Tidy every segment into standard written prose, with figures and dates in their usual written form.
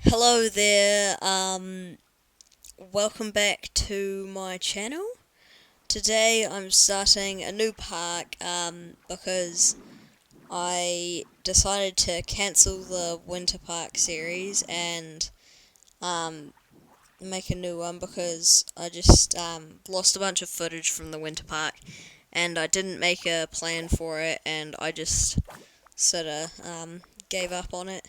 Hello there, welcome back to my channel. Today I'm starting a new park, because I decided to cancel the Winter Park series and, make a new one because I just, lost a bunch of footage from the Winter Park and I didn't make a plan for it and I just sorta, gave up on it.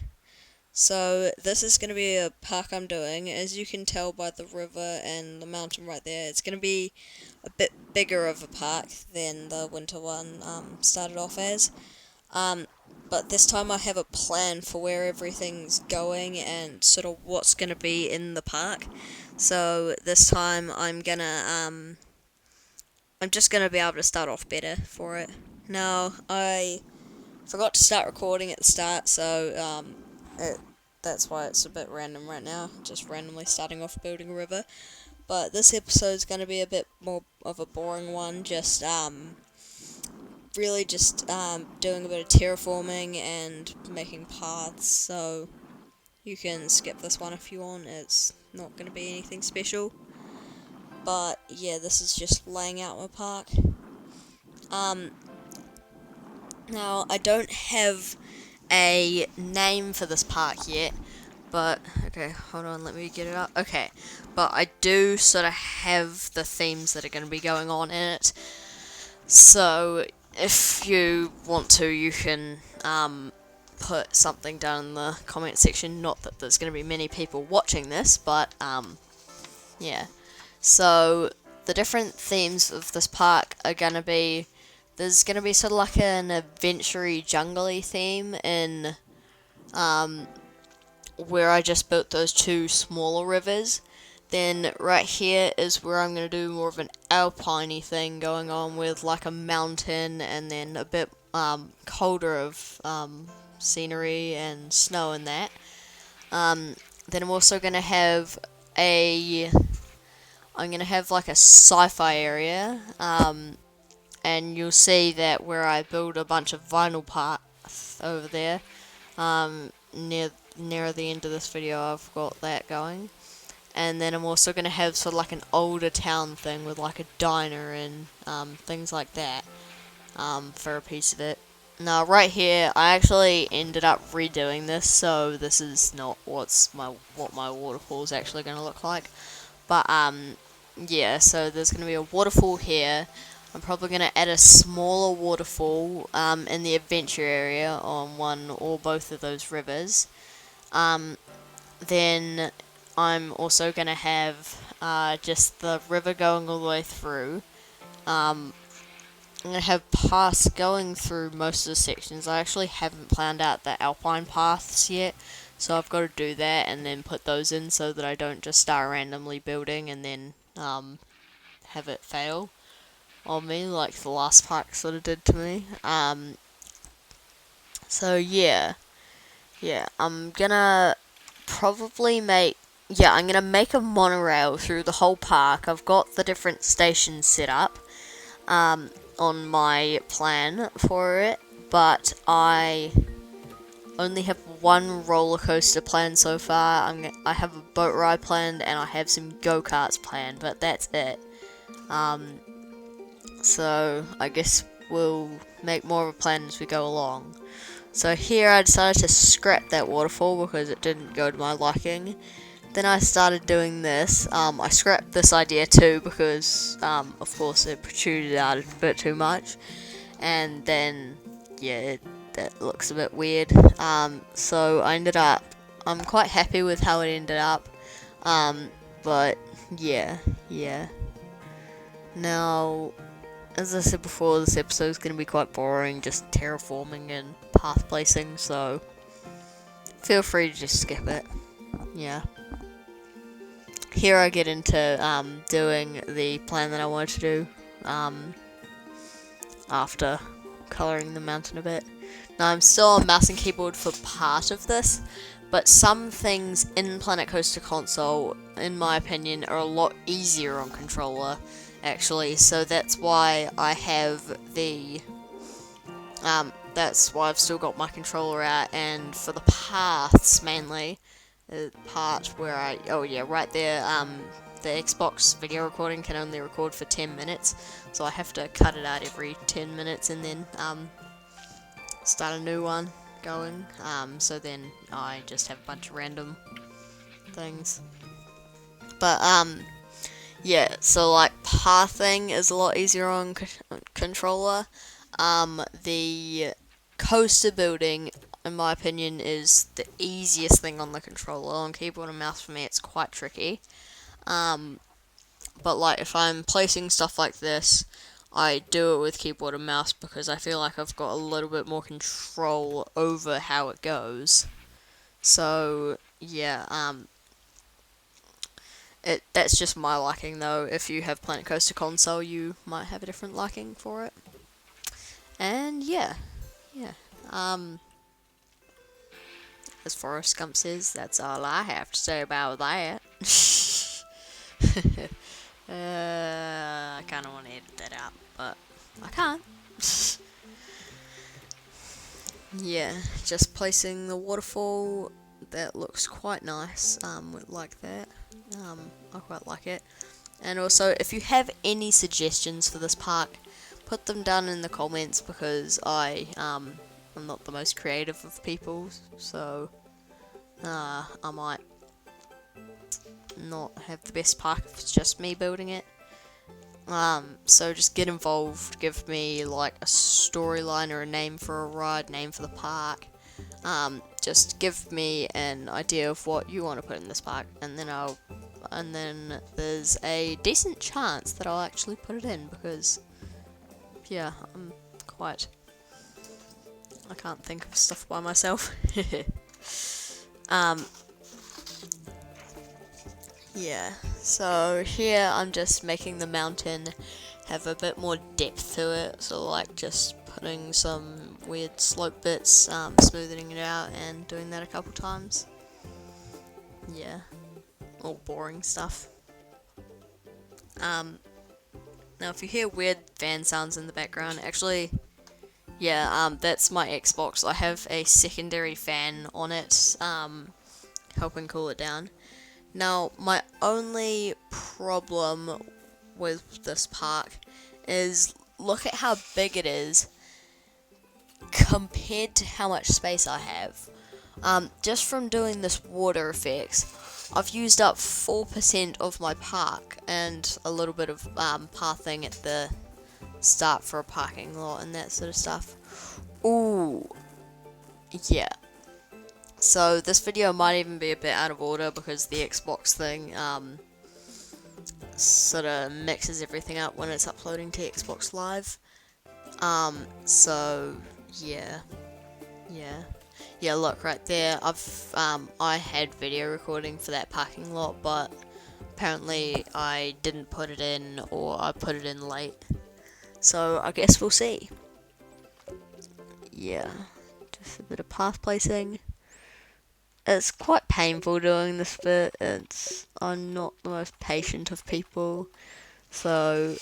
So this is going to be a park I'm doing. As you can tell by the river and the mountain right there, it's going to be a bit bigger of a park than the winter one started off as. Um, but this time I have a plan for where everything's going and sort of what's going to be in the park. So this time I'm just gonna be able to start off better for it. Now I forgot to start recording at the start, so that's why it's a bit random right now, just randomly starting off building a river. But this episode's going to be a bit more of a boring one, just really just doing a bit of terraforming and making paths, so you can skip this one if you want, it's not going to be anything special. But yeah, this is just laying out my park. Um, Now, I don't have a name for this park yet, but okay, hold on, let me get it up. Okay, but I do sort of have the themes that are going to be going on in it. So if you want to, you can put something down in the comment section. Not that there's going to be many people watching this, but yeah. So the different themes of this park are going to be. There's going to be sort of like an adventure-y, jungly theme in where I just built those two smaller rivers. Then right here is where I'm going to do more of an alpine thing going on with like a mountain and then a bit colder of scenery and snow and that. Then I'm also going to have like a sci-fi area, and you'll see that where I build a bunch of vinyl paths over there, near the end of this video I've got that going. And then I'm also going to have sort of like an older town thing with like a diner and things like that, for a piece of it. Now right here, I actually ended up redoing this, so this is not what my waterfall is actually going to look like. But yeah, so there's going to be a waterfall here. I'm probably going to add a smaller waterfall in the adventure area on one or both of those rivers. Then I'm also going to have just the river going all the way through. I'm going to have paths going through most of the sections. I actually haven't planned out the alpine paths yet, so I've got to do that and then put those in so that I don't just start randomly building and then have it fail on me like the last park sort of did to me. So yeah, I'm gonna probably I'm gonna make a monorail through the whole park. I've got the different stations set up on my plan for it, but I only have one roller coaster planned so far. I have a boat ride planned and I have some go-karts planned, but that's it. So I guess we'll make more of a plan as we go along. So here I decided to scrap that waterfall because it didn't go to my liking. Then I started doing this. I scrapped this idea too because, of course, it protruded out a bit too much. And then, yeah, that looks a bit weird. So I'm quite happy with how it ended up. But, yeah. Now, as I said before, this episode is going to be quite boring, just terraforming and path placing, so feel free to just skip it. Yeah. Here I get into doing the plan that I wanted to do after colouring the mountain a bit. Now I'm still on mouse and keyboard for part of this, but some things in Planet Coaster console, in my opinion, are a lot easier on controller, actually, so that's why I have that's why I've still got my controller out, and for the paths mainly, part where oh yeah, right there, the Xbox video recording can only record for 10 minutes, so I have to cut it out every 10 minutes and then start a new one going. So then I just have a bunch of random things. But yeah, so like pathing is a lot easier on controller. The coaster building, in my opinion, is the easiest thing on the controller. On keyboard and mouse for me, it's quite tricky. But like if I'm placing stuff like this, I do it with keyboard and mouse because I feel like I've got a little bit more control over how it goes. So yeah, that's just my liking though. If you have Planet Coaster console, you might have a different liking for it. And yeah. As Forrest Gump says, that's all I have to say about that. I kind of want to edit that out, but I can't. Yeah, just placing the waterfall. That looks quite nice. Like that. I quite like it. And also, if you have any suggestions for this park, put them down in the comments because I'm not the most creative of people, so I might not have the best park if it's just me building it. So just get involved, give me like a storyline or a name for a ride, name for the park. Just give me an idea of what you want to put in this park, and then there's a decent chance that I'll actually put it in because, yeah, I can't think of stuff by myself. Yeah, so here I'm just making the mountain have a bit more depth to it, so like just putting some weird slope bits, smoothing it out and doing that a couple times. Yeah, all boring stuff. Now if you hear weird fan sounds in the background, actually, yeah, that's my Xbox. I have a secondary fan on it, helping cool it down. Now, my only problem with this park is look at how big it is compared to how much space I have. Just from doing this water effects, I've used up 4% of my park and a little bit of pathing at the start for a parking lot and that sort of stuff. Ooh, yeah. So this video might even be a bit out of order because the Xbox thing sort of mixes everything up when it's uploading to Xbox Live. So yeah. Look right there. I had video recording for that parking lot, but apparently I didn't put it in, or I put it in late. So I guess we'll see. Yeah, just a bit of path placing. It's quite painful doing this bit. I'm not the most patient of people, so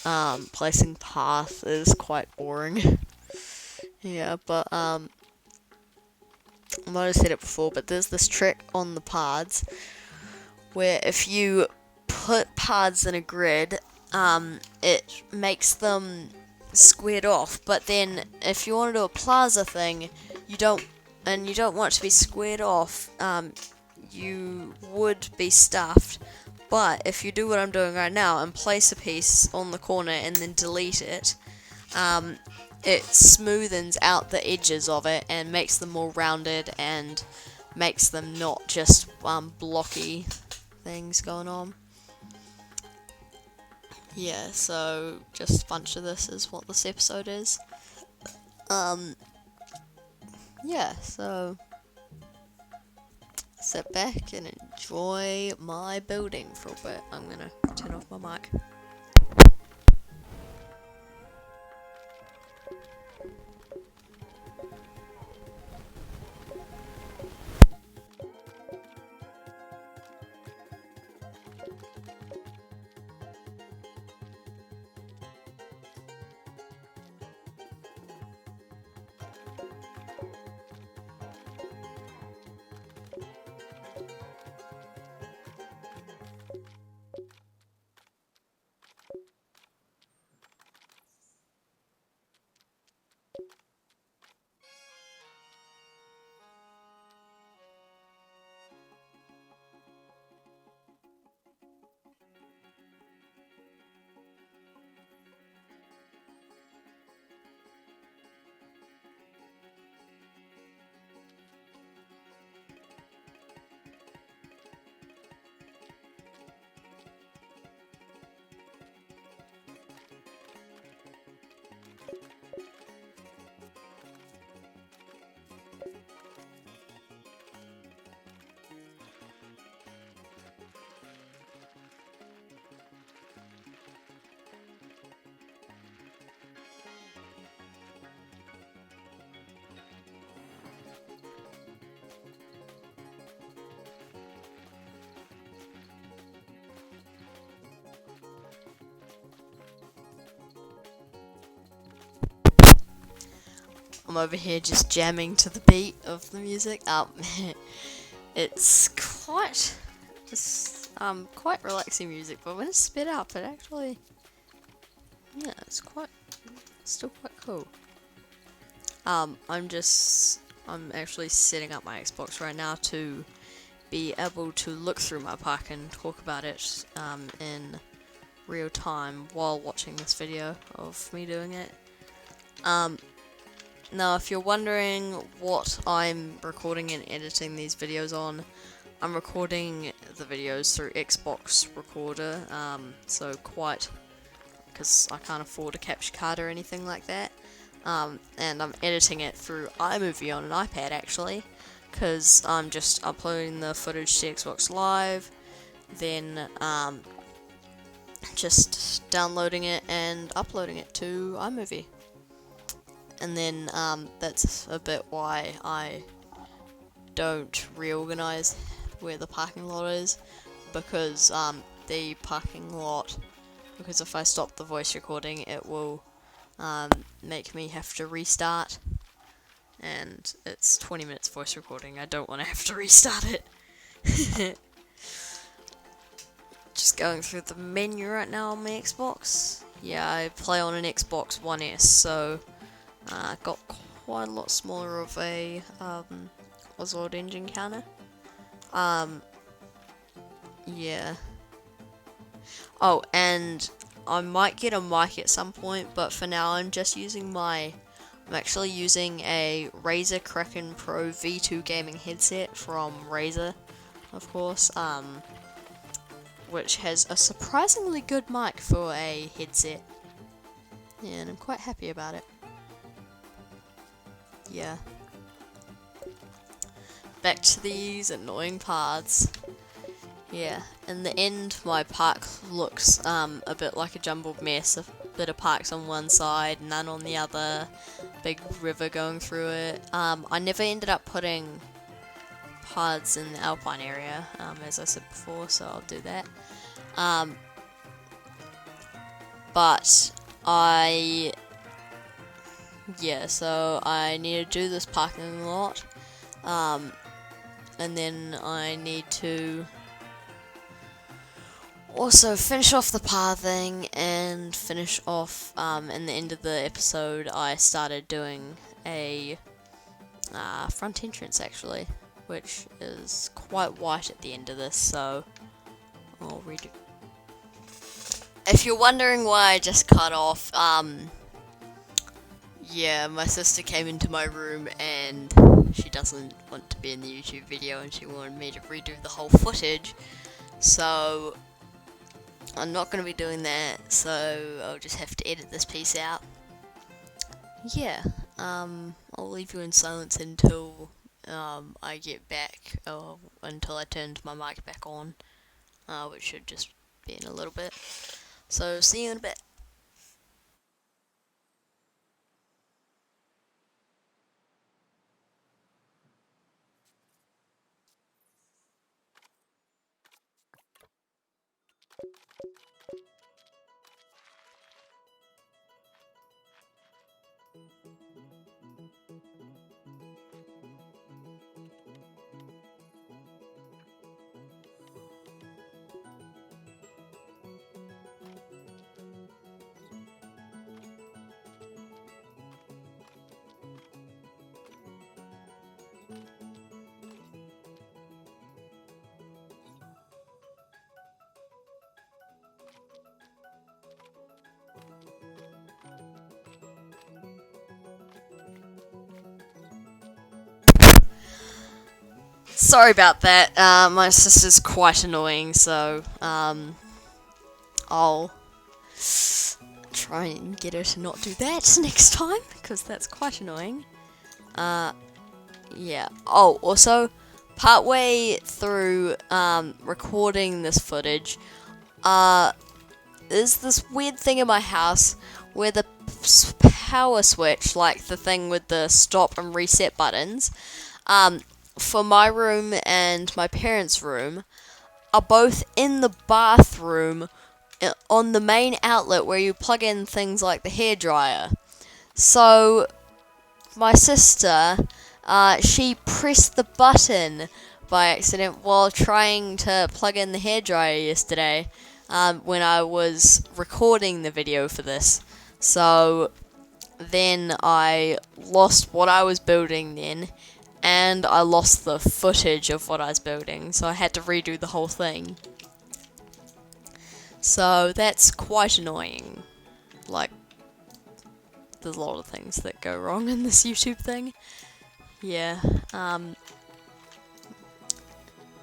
placing path is quite boring. Yeah, but I might have said it before, but there's this trick on the paths where if you put paths in a grid, it makes them squared off. But then if you want to do a plaza thing, you don't want to be squared off, you would be stuffed. But if you do what I'm doing right now and place a piece on the corner and then delete it, it smoothens out the edges of it and makes them more rounded and makes them not just blocky things going on. Yeah, so just a bunch of this is what this episode is. Yeah, so sit back and enjoy my building for a bit. I'm gonna turn off my mic. I'm over here just jamming to the beat of the music. It's quite relaxing music, but when it's sped up, it actually, yeah, it's still quite cool. I'm actually setting up my Xbox right now to be able to look through my park and talk about it in real time while watching this video of me doing it. Now, if you're wondering what I'm recording and editing these videos on, I'm recording the videos through Xbox Recorder, because I can't afford a capture card or anything like that. And I'm editing it through iMovie on an iPad actually, because I'm just uploading the footage to Xbox Live, then just downloading it and uploading it to iMovie. And then that's a bit why I don't reorganize where the parking lot is, because the parking lot, because if I stop the voice recording, it will make me have to restart, and it's 20 minutes voice recording. I don't want to have to restart it. Just going through the menu right now on my Xbox. Yeah, I play on an Xbox One S, so got quite a lot smaller of a Oswald engine counter. Yeah. Oh, and I might get a mic at some point, but for now I'm actually using a Razer Kraken Pro V2 gaming headset from Razer, of course, which has a surprisingly good mic for a headset, and I'm quite happy about it. Yeah. Back to these annoying paths. Yeah, in the end, my park looks a bit like a jumbled mess. A bit of parks on one side, none on the other, big river going through it. I never ended up putting paths in the Alpine area, as I said before, so I'll do that. So I need to do this parking lot, and then I need to also finish off the pathing and finish off, in the end of the episode, I started doing a front entrance actually, which is quite white at the end of this, so I'll redo. If you're wondering why I just cut off, yeah, my sister came into my room and she doesn't want to be in the YouTube video and she wanted me to redo the whole footage, so I'm not going to be doing that, so I'll just have to edit this piece out. Yeah, I'll leave you in silence until I get back, until I turned my mic back on, which should just be in a little bit. So, see you in a bit. Sorry about that, my sister's quite annoying, so, I'll try and get her to not do that next time, because that's quite annoying. Yeah. Oh, also, partway through, recording this footage, there's this weird thing in my house where the power switch, like the thing with the stop and reset buttons, for my room and my parents' room, are both in the bathroom on the main outlet where you plug in things like the hairdryer. So my sister, she pressed the button by accident while trying to plug in the hairdryer yesterday, when I was recording the video for this. So then I lost what I was building then, and I lost the footage of what I was building, so I had to redo the whole thing. So that's quite annoying. Like, there's a lot of things that go wrong in this YouTube thing. Yeah,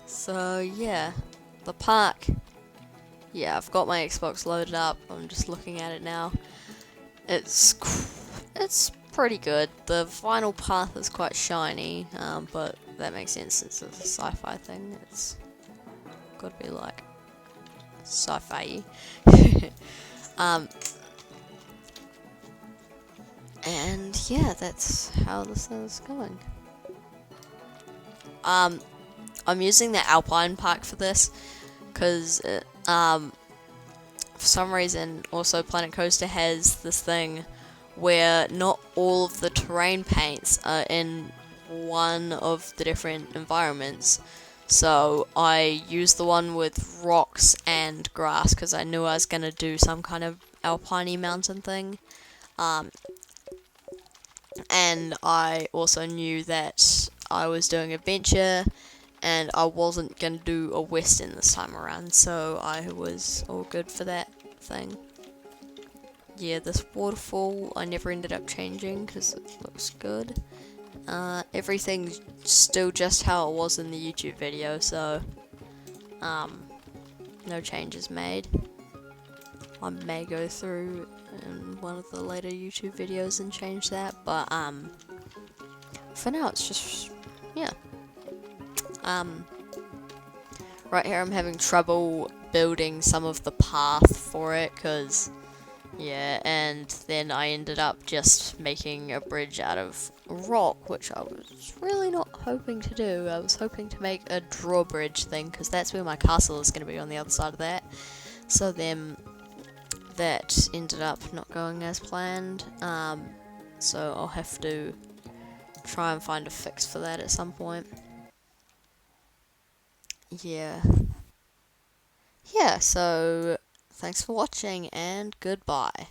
so yeah, the park. Yeah, I've got my Xbox loaded up, I'm just looking at it now. It's pretty good. The vinyl path is quite shiny, but that makes sense since it's a sci-fi thing. It's gotta be like sci-fi. And yeah, that's how this is going. I'm using the Alpine Park for this because for some reason also Planet Coaster has this thing where not all of the terrain paints are in one of the different environments. So I used the one with rocks and grass because I knew I was going to do some kind of alpine mountain thing. And I also knew that I was doing adventure and I wasn't going to do a western this time around, so I was all good for that thing. Yeah, this waterfall I never ended up changing because it looks good. Everything's still just how it was in the YouTube video, so no changes made. I may go through in one of the later YouTube videos and change that, but for now it's just, yeah. Right here I'm having trouble building some of the path for it, cause yeah, and then I ended up just making a bridge out of rock, which I was really not hoping to do. I was hoping to make a drawbridge thing, because that's where my castle is going to be, on the other side of that. So then that ended up not going as planned, so I'll have to try and find a fix for that at some point. Yeah, so thanks for watching and goodbye.